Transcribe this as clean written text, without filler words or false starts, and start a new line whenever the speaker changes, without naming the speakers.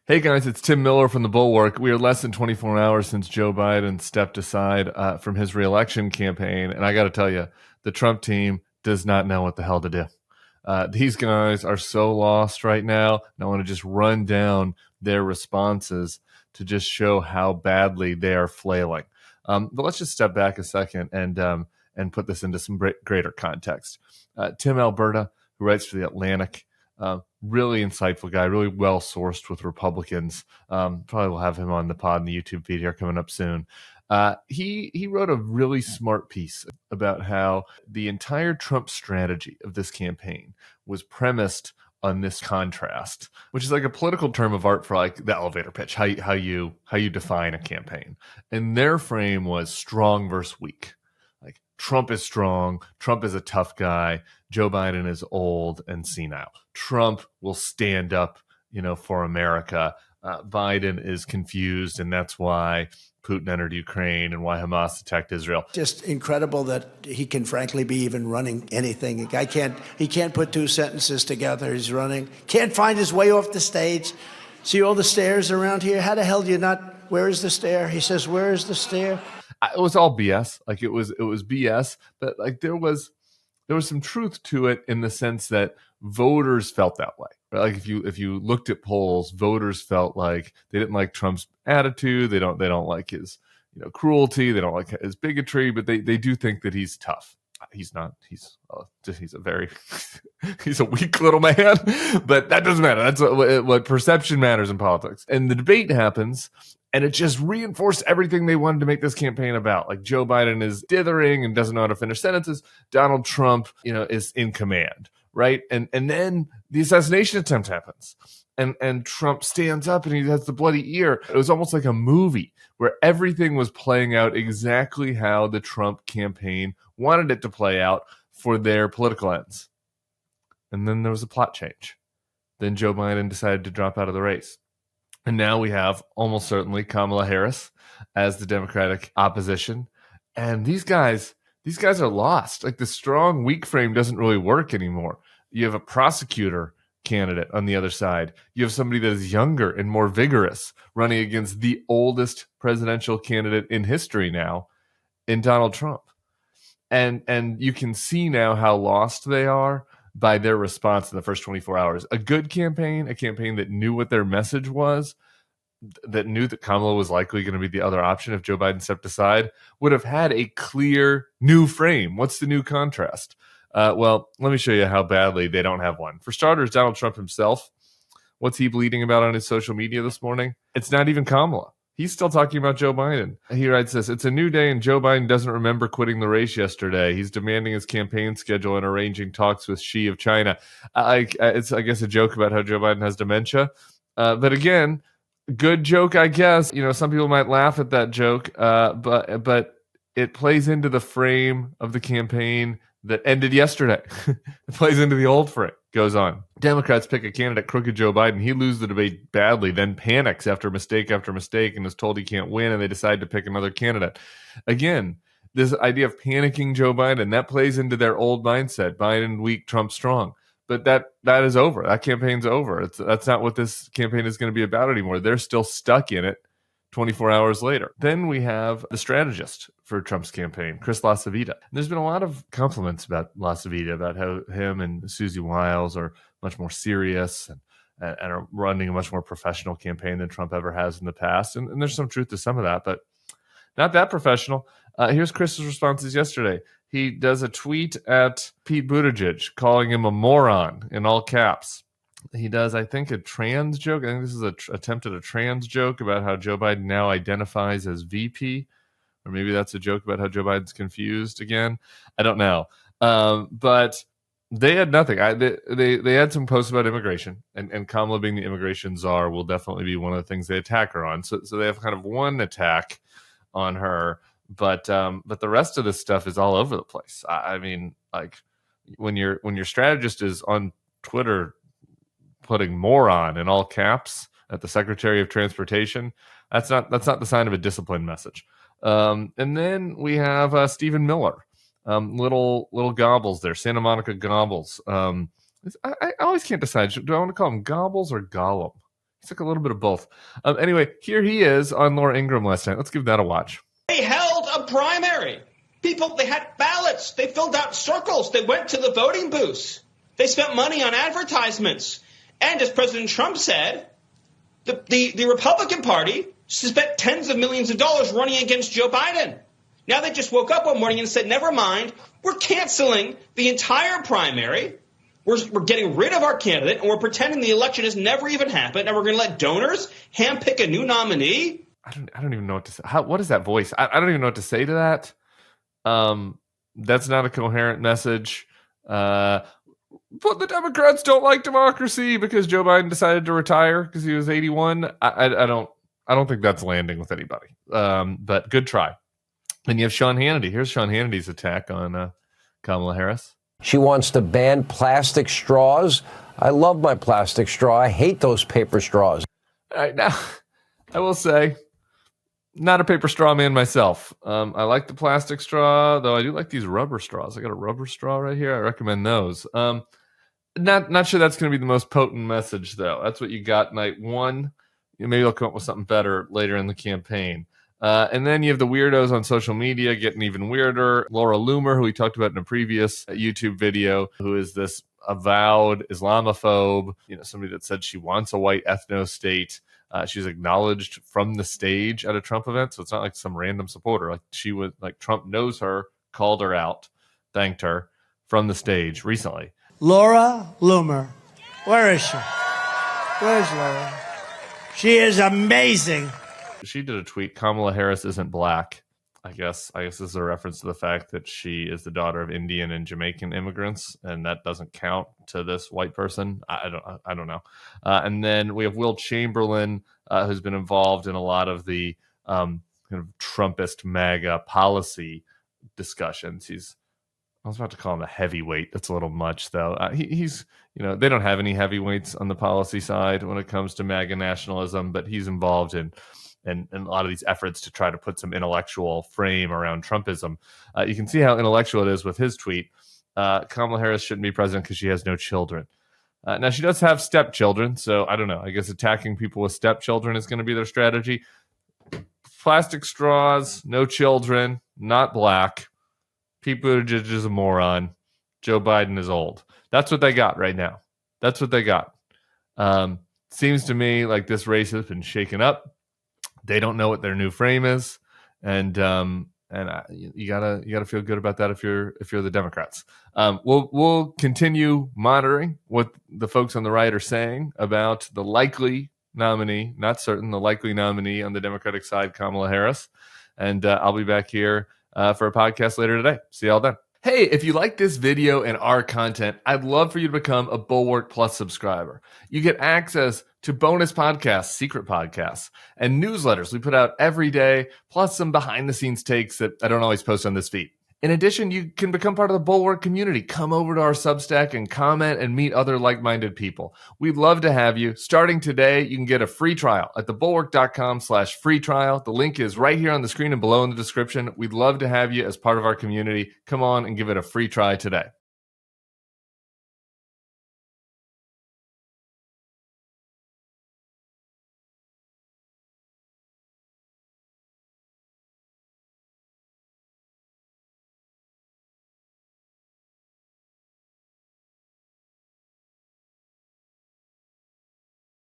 Hey guys, it's Tim Miller from the Bulwark. We are less than 24 hours since Joe Biden stepped aside from his reelection campaign. And I got to tell you, the Trump team does not know what the hell to do. These guys are so lost right now. And I want to just run down their responses to just show how badly they are flailing. But let's just step back a second and put this into some greater context. Tim Alberta, who writes for The Atlantic, really insightful guy, really well sourced with Republicans. Probably will have him on the pod and the YouTube feed here coming up soon. He wrote a really smart piece about how the entire Trump strategy of this campaign was premised on this contrast, which is like a political term of art for like the elevator pitch, how you define a campaign. And their frame was strong versus weak. Like Trump is strong, Trump is a tough guy, Joe Biden is old and senile. Trump will stand up, for America. Biden is confused, and that's why Putin entered Ukraine and why Hamas attacked Israel.
Just incredible that he can frankly be even running anything. He can't put two sentences together. He's running, can't find his way off the stage. See all the stairs around here? How the hell do you not, where is the stair? He says, where is the stair?
It was all BS. Like it was BS, but like there was some truth to it in the sense that voters felt that way. Right? Like if you looked at polls, voters felt like they didn't like Trump's attitude. They don't like his cruelty. They don't like his bigotry, but they do think that he's tough. He's not. He's a very he's a weak little man, but that doesn't matter. That's what perception matters in politics. And the debate happens, and it just reinforced everything they wanted to make this campaign about. Like Joe Biden is dithering and doesn't know how to finish sentences. Donald Trump, is in command, right? And then the assassination attempt happens. And Trump stands up and he has the bloody ear. It was almost like a movie where everything was playing out exactly how the Trump campaign wanted it to play out for their political ends. And then there was a plot change. Then Joe Biden decided to drop out of the race. And now we have almost certainly Kamala Harris as the Democratic opposition. And these guys are lost. Like the strong, weak frame doesn't really work anymore. You have a prosecutor candidate on the other side. You have somebody that is younger and more vigorous running against the oldest presidential candidate in history now in Donald Trump. And you can see now how lost they are by their response in the first 24 hours. A good campaign, a campaign that knew what their message was, that knew that Kamala was likely going to be the other option if Joe Biden stepped aside, would have had a clear new frame. What's the new contrast? Well, let me show you how badly they don't have one. For starters, Donald Trump himself, what's he bleating about on his social media this morning? It's not even Kamala. He's still talking about Joe Biden. He writes this: "It's a new day and Joe Biden doesn't remember quitting the race yesterday. He's demanding his campaign schedule and arranging talks with Xi of China." It's, I guess, a joke about how Joe Biden has dementia. But again, good joke, I guess. Some people might laugh at that joke, but it plays into the frame of the campaign that ended yesterday. It plays into the old frame. Goes on. Democrats pick a candidate, crooked Joe Biden. He loses the debate badly, then panics after mistake, and is told he can't win, and they decide to pick another candidate. Again, this idea of panicking Joe Biden, that plays into their old mindset. Biden weak, Trump strong. But that is over. That campaign's over. That's not what this campaign is going to be about anymore. They're still stuck in it 24 hours later. Then we have the strategist for Trump's campaign, Chris LaCivita. There's been a lot of compliments about LaCivita, about how him and Susie Wiles are much more serious and are running a much more professional campaign than Trump ever has in the past. And there's some truth to some of that, but not that professional. Here's Chris's responses yesterday. He does a tweet at Pete Buttigieg, calling him a moron in all caps. He does, I think, a trans joke. I think this is an attempt at a trans joke about how Joe Biden now identifies as VP. Or maybe that's a joke about how Joe Biden's confused again. I don't know. But they had nothing. They had some posts about immigration. And Kamala being the immigration czar will definitely be one of the things they attack her on. So they have kind of one attack on her. But the rest of this stuff is all over the place. I mean, like when your strategist is on Twitter putting moron in all caps at the Secretary of Transportation, that's not the sign of a disciplined message. And then we have Stephen Miller, little gobbles there, Santa Monica Gobbles. I always can't decide. Do I want to call him Gobbles or Gollum? He's like a little bit of both. Anyway, here he is on Laura Ingraham last night. Let's give that a watch.
They held a primary. People, they had ballots. They filled out circles. They went to the voting booths. They spent money on advertisements. And as President Trump said, the Republican Party spent tens of millions of dollars running against Joe Biden. Now they just woke up one morning and said, never mind, we're canceling the entire primary. We're getting rid of our candidate, and we're pretending the election has never even happened, and we're going to let donors handpick a new nominee.
I don't even know what to say. What is that voice? I don't even know what to say to that. That's not a coherent message. But the Democrats don't like democracy because Joe Biden decided to retire because he was 81. I don't think that's landing with anybody. But good try. And you have Sean Hannity. Here's Sean Hannity's attack on Kamala Harris.
She wants to ban plastic straws. I love my plastic straw. I hate those paper straws.
All right, now, I will say, not a paper straw man myself. I like the plastic straw, though I do like these rubber straws. I got a rubber straw right here. I recommend those. Not sure that's going to be the most potent message, though. That's what you got night one. Maybe they'll come up with something better later in the campaign. And then you have the weirdos on social media getting even weirder. Laura Loomer, who we talked about in a previous YouTube video, who is this avowed Islamophobe, somebody that said she wants a white ethno-state. She's acknowledged from the stage at a Trump event, so it's not like some random supporter. Like she was, like Trump knows her, called her out, thanked her from the stage recently.
Laura Loomer. Where is she? Where's Laura? She is amazing.
She did a tweet, Kamala Harris isn't black. I guess this is a reference to the fact that she is the daughter of Indian and Jamaican immigrants, and that doesn't count to this white person. I don't know. And then we have Will Chamberlain, who's been involved in a lot of the kind of Trumpist MAGA policy discussions. I was about to call him a heavyweight. That's a little much, though. He's they don't have any heavyweights on the policy side when it comes to MAGA nationalism, but he's involved in a lot of these efforts to try to put some intellectual frame around Trumpism. You can see how intellectual it is with his tweet. Kamala Harris shouldn't be president because she has no children. Now, she does have stepchildren, so I don't know. I guess attacking people with stepchildren is going to be their strategy. Plastic straws, no children, not black. Pete Buttigieg is a moron. Joe Biden is old. That's what they got right now. That's what they got. Seems to me like this race has been shaken up. They don't know what their new frame is, and you gotta feel good about that if you're the Democrats. We'll continue monitoring what the folks on the right are saying about the likely nominee, not certain, the likely nominee on the Democratic side, Kamala Harris, and I'll be back here for a podcast later today. See y'all then. Hey, if you like this video and our content, I'd love for you to become a Bulwark Plus subscriber. You get access to bonus podcasts, secret podcasts, and newsletters we put out every day, plus some behind-the-scenes takes that I don't always post on this feed. In addition, you can become part of the Bulwark community. Come over to our Substack and comment and meet other like-minded people. We'd love to have you. Starting today, you can get a free trial at thebulwark.com/free trial. The link is right here on the screen and below in the description. We'd love to have you as part of our community. Come on and give it a free try today.